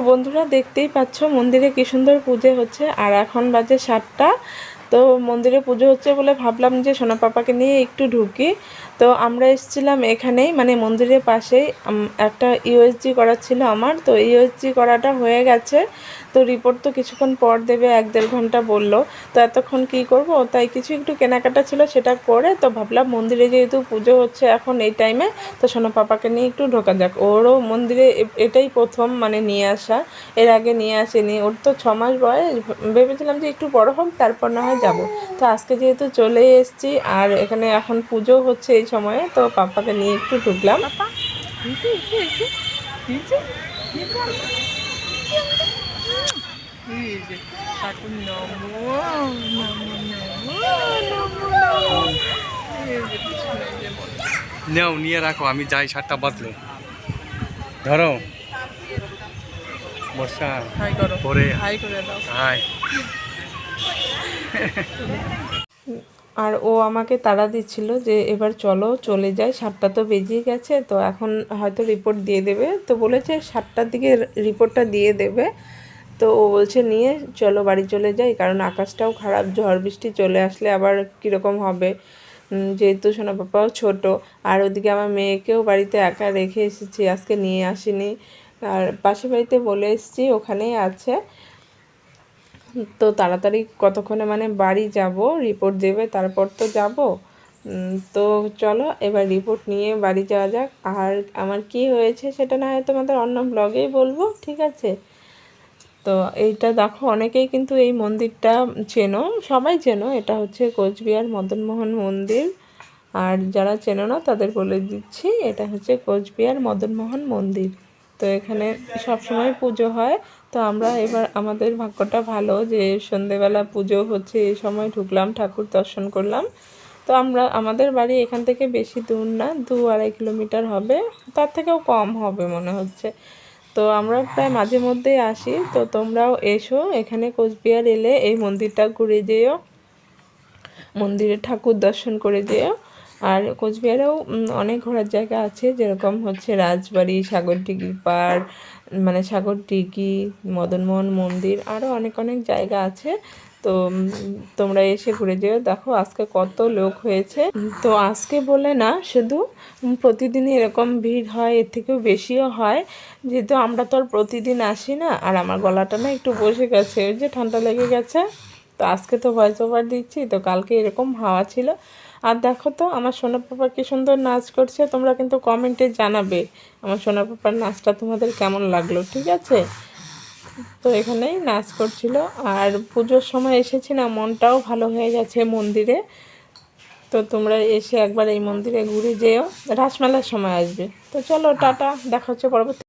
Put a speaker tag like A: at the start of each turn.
A: বন্ধুরা দেখতেই পাচ্ছ মন্দিরে কি সুন্দর পুজো হচ্ছে। আর এখন বাজে 7টা। তো মন্দিরে পুজো হচ্ছে বলে ভাবলাম যে সোনা পাপাকে নিয়ে একটু ঢুকি। তো আমরা এসেছিলাম এখানেই, মানে মন্দিরের পাশেই একটা ইউএসজি করা ছিল আমার। তো ইউএসজি করাটা হয়ে গেছে। তো রিপোর্ট তো কিছুক্ষণ পর দেবে, 1-1.5 ঘন্টা বললো। তো এতক্ষণ কি করব, তাই কিছু একটু কেনাকাটা ছিল সেটা করে তো ভাবলাম মন্দিরে যেহেতু পুজো হচ্ছে এখন এই টাইমে, তো সোনা পাপাকে নিয়ে একটু ঢোকা যাক। ওরও মন্দিরে এটাই প্রথম মানে নিয়ে আসা, এর আগে নিয়ে আসেনি। ওর তো 6 মাস বয়স, ভেবেছিলাম যে একটু বড় হোক তারপর না হয় যাবো। তো আজকে যেহেতু চলে এসেছি আর এখানে এখন পুজো হচ্ছে এই সময়ে, তো পাপাকে নিয়ে একটু ঢুকলাম।
B: নেও, নিয়ে রাখো, আমি যাই 7টা বাজলো। ধরো বর্ষা পরে হাই।
A: আর ও আমাকে তাড়া দিচ্ছিল যে এবার চলো চলে যাই, 7টা তো বেজেই গেছে, তো এখন হয়তো রিপোর্ট দিয়ে দেবে। তো বলেছে 7টার দিকে রিপোর্টটা দিয়ে দেবে। তো ও বলছে নিয়ে চলো বাড়ি চলে যাই, কারণ আকাশটাও খারাপ, ঝড় বৃষ্টি চলে আসলে আবার কীরকম হবে। যেহেতু সোনা পাপাও ছোট, আর ওদিকে আমার মেয়েকেও বাড়িতে একা রেখে এসেছি, আজকে নিয়ে আসিনি। আর পাশের বাড়িতে বলে এসেছি, ওখানেই আছে। তো তাড়াতাড়ি কতক্ষণে মানে বাড়ি যাব, রিপোর্ট দেবে তারপর তো যাব। তো চলো এবার রিপোর্ট নিয়ে বাড়ি যাওয়া যাক। আর আমার কি হয়েছে সেটা না হয় তোমাদের অন্য ব্লগেই বলবো, ঠিক আছে। তো এইটা দেখো, অনেকেই কিন্তু এই মন্দিরটা চেনো, সবাই চেনো। এটা হচ্ছে কোচবিহার মদনমোহন মন্দির। আর যারা চেনো না তাদের বলে দিচ্ছি, এটা হচ্ছে কোচবিহার মদনমোহন মন্দির। তো এখানে সব সময় পুজো হয়। তো আমরা এবার আমাদের ভাগ্যটা ভালো যে সন্ধেবেলা পুজো হচ্ছে এই সময় ঢুকলাম, ঠাকুর দর্শন করলাম। তো আমাদের বাড়ি এখান থেকে বেশি দূর না, 2-2.5 কিলোমিটার হবে, তার থেকেও কম হবে মনে হচ্ছে। তো আমরা প্রায় মাঝে মধ্যেই আসি। তো তোমরাও এসো, এখানে কোচবিহার এলে এই মন্দিরটা ঘুরে যেও, মন্দিরে ঠাকুর দর্শন করে যেও। আর কোচবিহারেও অনেক ঘোরার জায়গা আছে, যেরকম হচ্ছে রাজবাড়ি, সাগরদিঘির পাড়, মানে সাগরদিঘি, মদনমোহন মন্দির, আরও অনেক অনেক জায়গা আছে। তো তোমরা এসে ঘুরে যেও। দেখো আজকে কত লোক হয়েছে। তো আজকে বলে না, শুধু প্রতিদিনই এরকম ভিড় হয়, এর থেকেও বেশিও হয়। যেহেতু আমরা তো আর প্রতিদিন আসি না, আর আমার গলাটা না একটু বসে গেছে, ওই যে ঠান্ডা লেগে গেছে। তো আজকে তো ভয়েস ওভার দিচ্ছি, তো কালকে এরকম হাওয়া ছিল। আর দেখো তো আমার সোনা পাপা কি সুন্দর নাচ করছে, তোমরা কিন্তু কমেন্টে জানাবে আমার সোনা পাপার নাচটা তোমাদের কেমন লাগলো, ঠিক আছে। তো এখানেই নাচ করছিল। আর পুজোর সময় এসেছি না, মনটাও ভালো হয়ে গেছে মন্দিরে। তো তোমরা এসে একবার এই মন্দিরে ঘুরে যেও, রাসমেলার সময় আসবে। তো চলো টাটা, দেখা হচ্ছে পরবর্তী।